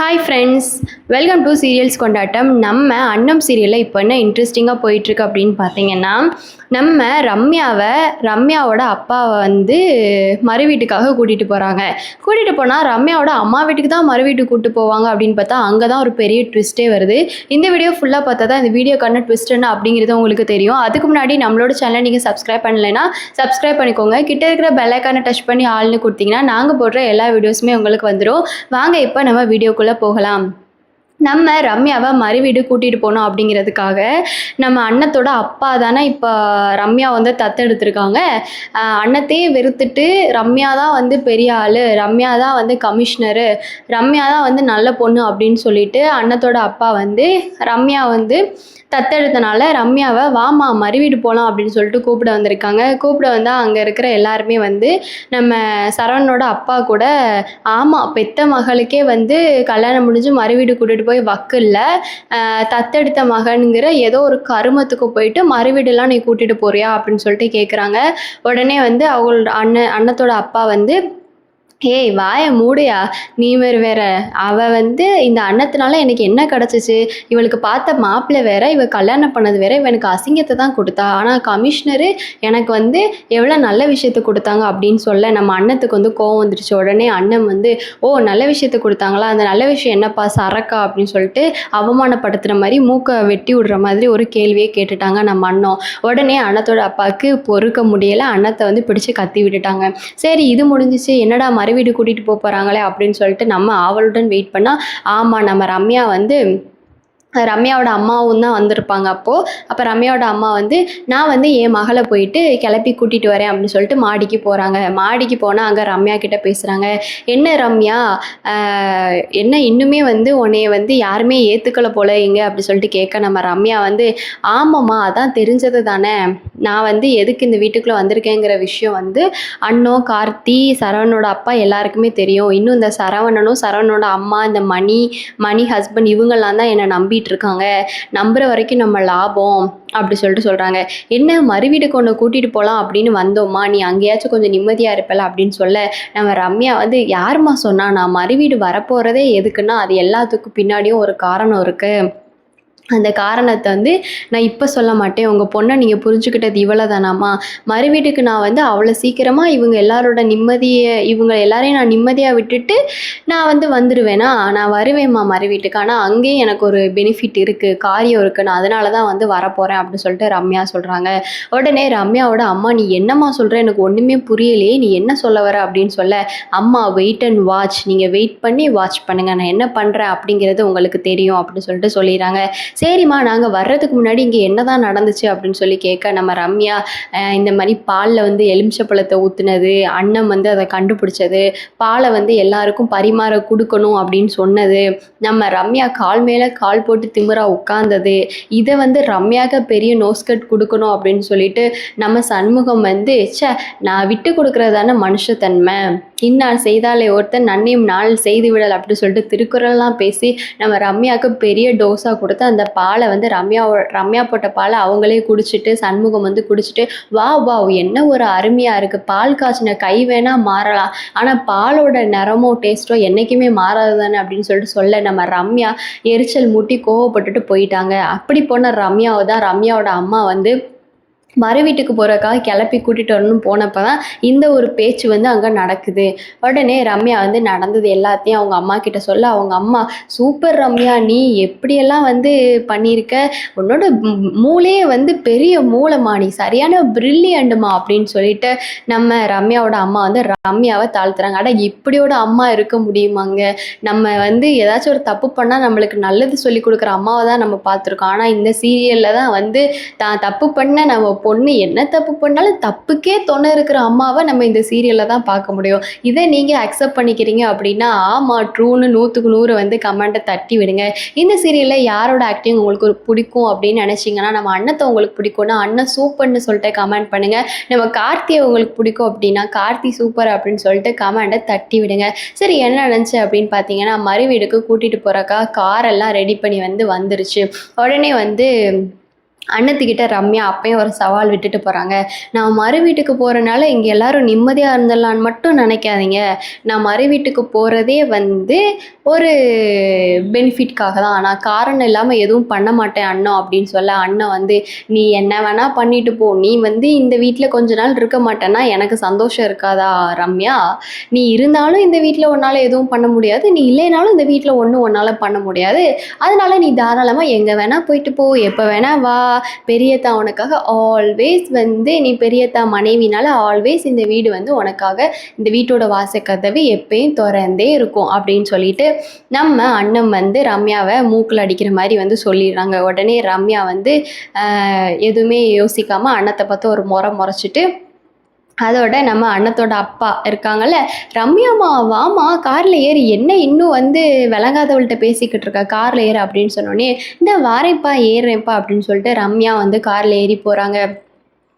Hi friends, welcome to serials கொண்டாட்டம். நம்ம அன்னம் சீரியலில் இப்போ என்ன இன்ட்ரெஸ்டிங்காக போயிட்டுருக்கு அப்படின்னு பார்த்தீங்கன்னா, நம்ம ரம்யாவோட அப்பாவை வந்து மறு வீட்டுக்காக கூட்டிகிட்டு போகிறாங்க. கூட்டிகிட்டு போனால் ரம்யாவோட அம்மா வீட்டுக்கு தான் மறு வீட்டுக்கு கூப்பிட்டு போவாங்க அப்படின்னு பார்த்தா அங்கே தான் ஒரு பெரிய ட்விஸ்ட்டே வருது. இந்த வீடியோ ஃபுல்லாக பார்த்தா தான் இந்த வீடியோக்கான ட்விஸ்ட் என்ன அப்படிங்கிறது உங்களுக்கு தெரியும். அதுக்கு முன்னாடி நம்மளோட சேனலை நீங்கள் சப்ஸ்கிரைப் பண்ணலைன்னா சப்ஸ்கிரைப் பண்ணிக்கோங்க. கிட்ட இருக்கிற பெல் ஐக்கானை டச் பண்ணி ஆள்னு கொடுத்தீங்கன்னா நாங்கள் போடுற எல்லா வீடியோஸுமே உங்களுக்கு வந்துடும். வாங்க இப்போ நம்ம வீடியோக்குள்ளே போகலாம். நம்ம ரம்யாவை மறு வீடு கூட்டிகிட்டு போனோம் அப்படிங்கிறதுக்காக நம்ம அண்ணத்தோட அப்பா தானே இப்போ ரம்யா வந்து தத்தெடுத்திருக்காங்க. அண்ணத்தையே வெறுத்துட்டு ரம்யா தான் வந்து பெரிய ஆள், ரம்யா தான் வந்து கமிஷனரு, ரம்யா தான் வந்து நல்ல பொண்ணு அப்படின்னு சொல்லிட்டு அண்ணத்தோட அப்பா வந்து ரம்யா வந்து தத்தெடுத்தனால ரம்யாவை வாமா மறு வீடு போகலாம் அப்படின்னு சொல்லிட்டு கூப்பிட வந்திருக்காங்க. கூப்பிட வந்தால் அங்கே இருக்கிற எல்லாருமே வந்து நம்ம சரவணனோட அப்பா கூட ஆமாம் பெத்த மகளுக்கே வந்து கல்யாணம் முடிஞ்சு மறு வீடு கூட்டிகிட்டு போய் வக்கு இல்லை, தத்தெடுத்த மகனுங்கிற ஏதோ ஒரு கருமத்துக்கு போயிட்டு மறு வீடுலாம் நீ கூட்டிகிட்டு போறியா அப்படின்னு சொல்லிட்டு கேட்குறாங்க. உடனே வந்து அவங்களோட அண்ணத்தோட அப்பா வந்து ஏய் வாயை மூடையா, நீ வேற அவள் வந்து இந்த அன்னத்தினால எனக்கு என்ன கிடச்சிச்சு, இவளுக்கு பார்த்த மாப்பிள்ளை வேற, இவள் கல்யாணம் பண்ணது வேற, இவனுக்கு அசிங்கத்தை தான் கொடுத்தா, ஆனால் கமிஷனரு எனக்கு வந்து எவ்வளோ நல்ல விஷயத்த கொடுத்தாங்க அப்படின்னு சொல்ல நம்ம அண்ணத்துக்கு வந்து கோவம் வந்துருச்சு. உடனே அண்ணன் வந்து ஓ நல்ல விஷயத்த கொடுத்தாங்களா, அந்த நல்ல விஷயம் என்னப்பா சரக்கா அப்படின்னு சொல்லிட்டு அவமானப்படுத்துகிற மாதிரி மூக்கை வெட்டி விடுற மாதிரி ஒரு கேள்வியை கேட்டுட்டாங்க நம்ம அண்ணன். உடனே அண்ணத்தோட அப்பாவுக்கு பொறுக்க முடியலை, அண்ணத்தை வந்து பிடிச்சி கத்தி விட்டுட்டாங்க. சரி இது முடிஞ்சிச்சு, என்னடா வீடு கூட்டிட்டு போறாங்களே அப்படின்னு சொல்லிட்டு நம்ம ஆவலுடன் வெயிட் பண்ணா ஆமா நம்ம ரம்யாவோட அம்மாவும் தான் வந்திருப்பாங்க. அப்போ ரம்யாவோட அம்மா வந்து நான் வந்து என் மகளை போயிட்டு கிளப்பி கூட்டிகிட்டு வரேன் அப்படின்னு சொல்லிட்டு மாடிக்கு போகிறாங்க. மாடிக்கு போனால் அங்கே ரம்யா கிட்ட பேசுகிறாங்க. என்ன ரம்யா, என்ன இன்னுமே வந்து உன்னைய வந்து யாருமே ஏற்றுக்கலை போல இங்கே அப்படி சொல்லிட்டு கேட்க நம்ம ரம்யா வந்து ஆமாம்மா அதான் தெரிஞ்சது தானே, நான் வந்து எதுக்கு இந்த வீட்டுக்குள்ளே வந்திருக்கேங்கிற விஷயம் வந்து அண்ணோ கார்த்தி சரவணனோட அப்பா எல்லாருக்குமே தெரியும். இன்னும் இந்த சரவணனோட அம்மா இந்த மணி ஹஸ்பண்ட் இவங்கெல்லாம் தான் என்னை நம்பிட்டு இருக்காங்க, நம்புற வரைக்கும் நம்ம லாபம் அப்படி சொல்லிட்டு சொல்கிறாங்க. என்ன மறு வீட்டுக்கு ஒன்று கூட்டிகிட்டு போகலாம் அப்படின்னு வந்தோம்மா, நீ அங்கேயாச்சும் கொஞ்சம் நிம்மதியாக இருப்பல அப்படின்னு சொல்ல நம்ம ரம்யா வந்து யாருமா சொன்னா, நான் மறு வீடு வரப்போகிறதே எதுக்குன்னா அது எல்லாத்துக்கும் பின்னாடியும் ஒரு காரணம் இருக்குது, அந்த காரணத்தை வந்து நான் இப்போ சொல்ல மாட்டேன், உங்கள் பொண்ணை நீங்கள் புரிஞ்சுக்கிட்டது இவ்வளோ தானாம்மா, மறு வீட்டுக்கு நான் வந்து அவ்வளோ சீக்கிரமாக இவங்க எல்லாரையும் நான் நிம்மதியாக விட்டுட்டு நான் வந்து வந்துடுவேனா, நான் வருவேம்மா மறு வீட்டுக்கு, ஆனால் அங்கேயும் எனக்கு ஒரு பெனிஃபிட் இருக்குது, காரியம் இருக்குது, நான் அதனால தான் வந்து வரப்போகிறேன் அப்படின்னு சொல்லிட்டு ரம்யா சொல்கிறாங்க. உடனே ரம்யாவோட அம்மா நீ என்னம்மா சொல்கிற, எனக்கு ஒன்றுமே புரியலையே, நீ என்ன சொல்ல வர அப்படின்னு சொல்ல அம்மா வெயிட் அண்ட் வாட்ச், நீங்கள் வெயிட் பண்ணி வாட்ச் பண்ணுங்கள், நான் என்ன பண்ணுறேன் அப்படிங்கிறது உங்களுக்கு தெரியும் அப்படின்னு சொல்லிட்டு சொல்லிடுறாங்க. சரிம்மா நாங்கள் வர்றதுக்கு முன்னாடி இங்கே என்ன தான் நடந்துச்சு அப்படின்னு சொல்லி கேட்க நம்ம ரம்யா இந்த மாதிரி பாலில் வந்து எலுமிச்சப்பழத்தை ஊற்றுனது, அண்ணன் வந்து அதை கண்டுபிடிச்சது, பாலை வந்து எல்லாருக்கும் பரிமாற கொடுக்கணும் அப்படின்னு சொன்னது, நம்ம ரம்யா கால் மேலே கால் போட்டு திமிரா உட்கார்ந்தது, இதை வந்து ரம்யாவுக்கு பெரிய நோஸ்கட் கொடுக்கணும் அப்படின்னு சொல்லிட்டு நம்ம சண்முகம் வந்து நான் விட்டு கொடுக்குறதான மனுஷத்தன்மை, இன்னாள் செய்தாலே ஒருத்தன் நன்னையும் நாள் செய்து விடல் அப்படின்னு சொல்லிட்டு திருக்குறள்லாம் பேசி நம்ம ரம்யாவுக்கு பெரிய டோஸாக கொடுத்து அந்த பாலை வந்து ரம்யா போட்ட பாலை அவங்களே குடிச்சிட்டு சண்முகம் வந்து குடிச்சிட்டு வா என்ன ஒரு அருமையாக இருக்குது, பால் காய்ச்சின கை வேணால் மாறலாம் ஆனால் பாலோட நிறமோ டேஸ்ட்டோ என்றைக்குமே மாறாது தானே அப்படின்னு சொல்லிட்டு சொல்ல நம்ம ரம்யா எரிச்சல் மூட்டி கோவப்பட்டுட்டு போயிட்டாங்க. அப்படி போன ரம்யாவை தான் ரம்யாவோட அம்மா வந்து மறு வீட்டுக்கு போகிறதுக்காக கிளப்பி கூட்டிகிட்டு வரணும்னு போனப்போ தான் இந்த ஒரு பேச்சு வந்து அங்கே நடக்குது. உடனே ரம்யா வந்து நடந்தது எல்லாத்தையும் அவங்க அம்மா கிட்ட சொல்ல அவங்க அம்மா சூப்பர் ரம்யா, நீ எப்படியெல்லாம் வந்து பண்ணியிருக்க, உன்னோட மூளையே வந்து பெரிய மூளைமா, நீ சரியான பிரில்லியண்ட்டுமா அப்படின்னு சொல்லிட்டு நம்ம ரம்யாவோட அம்மா வந்து ரம்யாவை தாழ்த்துறாங்க. இப்படியோட அம்மா இருக்க முடியுமாங்க, நம்ம வந்து ஏதாச்சும் ஒரு தப்பு பண்ணால் நம்மளுக்கு நல்லது சொல்லி கொடுக்குற அம்மாவை தான் நம்ம பார்த்துருக்கோம், ஆனால் இந்த சீரியலில் தான் வந்து தான் தப்பு பண்ண நம்ம பொண்ணு என்ன தப்பு பண்ணாலும் தப்புக்கே துணை இருக்கிற அம்மாவை நம்ம இந்த சீரியலில் தான் பார்க்க முடியும். இதை நீங்கள் அக்செப்ட் பண்ணிக்கிறீங்க அப்படின்னா ஆமாம் ட்ரூன்னு 100க்கு 100 வந்து கமெண்ட்டை தட்டி விடுங்க. இந்த சீரியலில் யாரோட ஆக்டிங் உங்களுக்கு பிடிக்கும் அப்படின்னு நினச்சிங்கன்னா நம்ம அண்ணத்தை உங்களுக்கு பிடிக்கும்னா அண்ணன் சூப்பர்னு சொல்லிட்டு கமெண்ட் பண்ணுங்கள். நம்ம கார்த்தியை உங்களுக்கு பிடிக்கும் அப்படின்னா கார்த்தி சூப்பர் அப்படின்னு சொல்லிட்டு கமெண்ட்டை தட்டி விடுங்க. சரி என்ன நினச்சி அப்படின்னு பார்த்தீங்கன்னா மறு வீடுக்கு கூட்டிகிட்டு போகிறக்கா காரெல்லாம் ரெடி பண்ணி வந்துருச்சு. உடனே வந்து அண்ணத்துக்கிட்ட ரம்யா அப்பயும் ஒரு சவால் விட்டுட்டு போகிறாங்க. நான் மறு வீட்டுக்கு போகிறனால இங்கே எல்லாரும் நிம்மதியாக இருந்துடலான்னு மட்டும் நினைக்காதீங்க. நான் மறு வீட்டுக்கு போகிறதே வந்து ஒரு பெனிஃபிட்காக தான். நான் காரணம் இல்லாமல் எதுவும் பண்ண மாட்டேன் அண்ணா அப்படின்னு சொல்ல, அண்ணன் வந்து நீ என்ன வேணால் பண்ணிட்டு போ, நீ வந்து இந்த வீட்டில் கொஞ்ச நாள் இருக்க மாட்டேன்னா எனக்கு சந்தோஷம் இருக்காதா ரம்யா? நீ இருந்தாலும் இந்த வீட்டில் உன்னால் எதுவும் பண்ண முடியாது, நீ இல்லைனாலும் இந்த வீட்டில் ஒன்றும் உன்னால் பண்ண முடியாது. அதனால நீ தாராளமாக எங்கே வேணால் போயிட்டு போ, எப்போ வேணால் வா. பெரியத்தா உனக்காக ஆல்வேஸ் வந்து நீ பெரியத்தா மனைவினால ஆல்வேஸ் இந்த வீடு வந்து உனக்காக இந்த வீட்டோட வாசக்கதவு எப்பயும் திறந்தே இருக்கும் அப்படின்னு சொல்லிட்டு நம்ம அண்ணன் வந்து ரம்யாவை மூக்கில் அடிக்கிற மாதிரி வந்து சொல்லிடுறாங்க. உடனே ரம்யா வந்து எதுவுமே யோசிக்காமல் அண்ணத்தை பார்த்து ஒரு முறைச்சிட்டு, அதோட நம்ம அண்ணத்தோட அப்பா இருக்காங்கல்ல, ரம்யாம்மா வாமா காரில் ஏறி, என்ன இன்னும் வந்து விளங்காதவள்கிட்ட பேசிக்கிட்டு இருக்கா, காரில் ஏறு அப்படின்னு சொன்னோடனே, இந்த வாரேன்ப்பா ஏறுறேன்ப்பா அப்படின்னு சொல்லிட்டு ரம்யா வந்து காரில் ஏறி போகிறாங்க.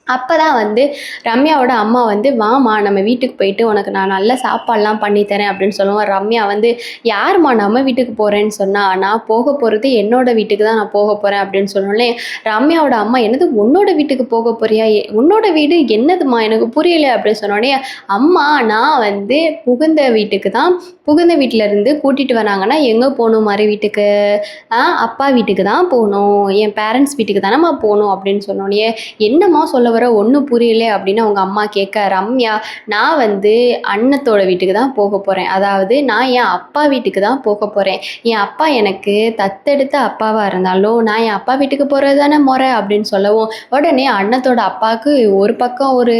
அப்போ தான் வந்து ரம்யாவோட அம்மா வந்து வாமா நம்ம வீட்டுக்கு போயிட்டு உனக்கு நான் நல்ல சாப்பாடெலாம் பண்ணித்தரேன் அப்படின்னு சொல்லுவோம். ரம்யா வந்து யாரும்மா நம்ம வீட்டுக்கு போகிறேன்னு சொன்னால், நான் போக போகிறது என்னோடய வீட்டுக்கு தான் நான் போக போகிறேன் அப்படின்னு சொன்னோன்னே ரம்யாவோட அம்மா என்னது உன்னோட வீட்டுக்கு போக போறியா, உன்னோட வீடு என்னதுமா எனக்கு புரியலை அப்படின்னு சொன்னோடனே, அம்மா நான் வந்து புகுந்த வீட்டிலேருந்து கூட்டிகிட்டு வராங்கன்னா எங்கே போகணும் மறு வீட்டுக்கு, அப்பா வீட்டுக்கு தான் போகணும், என் பேரண்ட்ஸ் வீட்டுக்கு தானேம்மா போகணும் அப்படின்னு சொன்னோடனே, என்னம்மா சொல்ல வர ஒன்றும் புரியல அப்படின்னு அவங்க அம்மா கேட்க, ரம்யா நான் வந்து அண்ணத்தோட வீட்டுக்கு தான் போக போகிறேன், அதாவது நான் என் அப்பா வீட்டுக்கு தான் போக போகிறேன், என் அப்பா எனக்கு தத்தெடுத்த அப்பாவாக இருந்தாலும் நான் என் அப்பா வீட்டுக்கு போகிறது தானே முறை அப்படின்னு சொல்லவும், உடனே அண்ணத்தோட அப்பாவுக்கு ஒரு பக்கம் ஒரு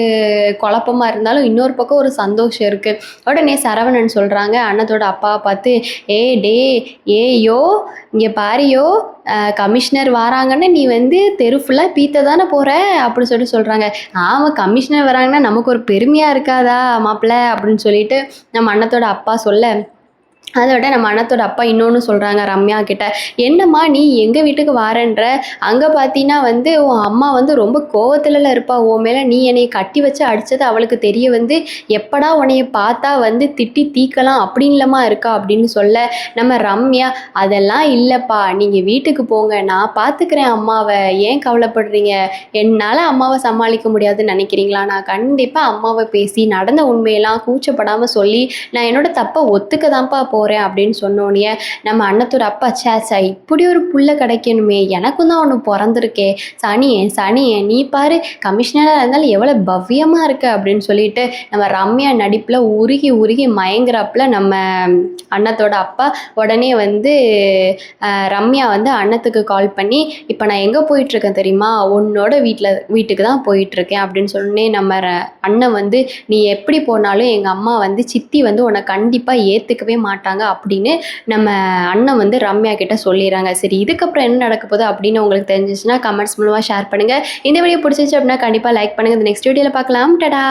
குழப்பமாக இருந்தாலும் இன்னொரு பக்கம் ஒரு சந்தோஷம் இருக்குது. உடனே சரவணன் சொல்கிறாங்க அண்ணத்தோட அப்பாவை பார்த்து, ஏயோ இங்கே பாரியோ, கமிஷனர் வராங்கன்னு நீ வந்து தெரு ஃபுல்லாக பீத்த தானே போகிற அப்படின்னு சொல்கிறாங்க. ஆமாம், கமிஷனர் வராங்கன்னா நமக்கு ஒரு பெருமையாக இருக்காதா மாப்பிள்ளை அப்படின்னு சொல்லிட்டு நம்ம அண்ணத்தோட அப்பா சொல்ல, அதோட நம்ம அண்ணத்தோட அப்பா இன்னொன்று சொல்கிறாங்க ரம்யா கிட்ட, என்னம்மா நீ எங்கள் வீட்டுக்கு வாரன்ற, அங்கே பார்த்தீங்கன்னா வந்து உன் அம்மா வந்து ரொம்ப கோவத்துலலாம் இருப்பா உன் மேலே, நீ என்னை கட்டி வச்சு அடித்தது அவளுக்கு தெரிய வந்து எப்படா உன்னைய பார்த்தா வந்து திட்டி தீக்கலாம் அப்படின்லமா இருக்கா அப்படின்னு சொல்ல, நம்ம ரம்யா அதெல்லாம் இல்லைப்பா நீங்கள் வீட்டுக்கு போங்க, நான் பார்த்துக்கிறேன் அம்மாவை, ஏன் கவலைப்படுறீங்க, என்னால் அம்மாவை சமாளிக்க முடியாதுன்னு நினைக்கிறீங்களா, நான் கண்டிப்பாக அம்மாவை பேசி நடந்த உண்மையெல்லாம் கூச்சப்படாமல் சொல்லி நான் என்னோட தப்பை ஒத்துக்க தான்ப்பா போகிறேன் அப்படின்னு சொன்னோன்னே நம்ம அண்ணத்தோட அப்பா, சேச்சா இப்படி ஒரு புள்ள கிடைக்கணுமே, எனக்கும் தான் ஒன்று பிறந்திருக்கே, சனியே நீ பாரு கமிஷனராக இருந்தாலும் எவ்வளோ பவ்யமாக இருக்கு அப்படின்னு சொல்லிட்டு நம்ம ரம்யா நடிப்பில் உருகி மயங்குறாப்புல நம்ம அண்ணத்தோட அப்பா. உடனே வந்து ரம்யா வந்து அண்ணத்துக்கு கால் பண்ணி, இப்போ நான் எங்கே போயிட்டுருக்கேன் தெரியுமா, உன்னோட வீட்டுக்கு தான் போயிட்டுருக்கேன் அப்படின்னு சொன்னே நம்ம அண்ணன் வந்து, நீ எப்படி போனாலும் எங்கள் அம்மா வந்து சித்தி வந்து உன்னை கண்டிப்பாக ஏற்றுக்கவே மாட்டாங்க அப்படின்னு நம்ம அண்ணன் வந்து ரம்யா கிட்ட சொல்லிடுறாங்க. சரி, இதுக்கப்புறம் என்ன நடக்க போகுது அப்படின்னு உங்களுக்கு தெரிஞ்சிச்சுன்னா கமெண்ட்ஸ் மூலமாக ஷேர் பண்ணுங்கள். இந்த வீடியோ பிடிச்சிச்சு அப்படின்னா கண்டிப்பாக லைக் பண்ணுங்கள். இந்த நெக்ஸ்ட் வீடியோவில் பார்க்கலாம். டடா.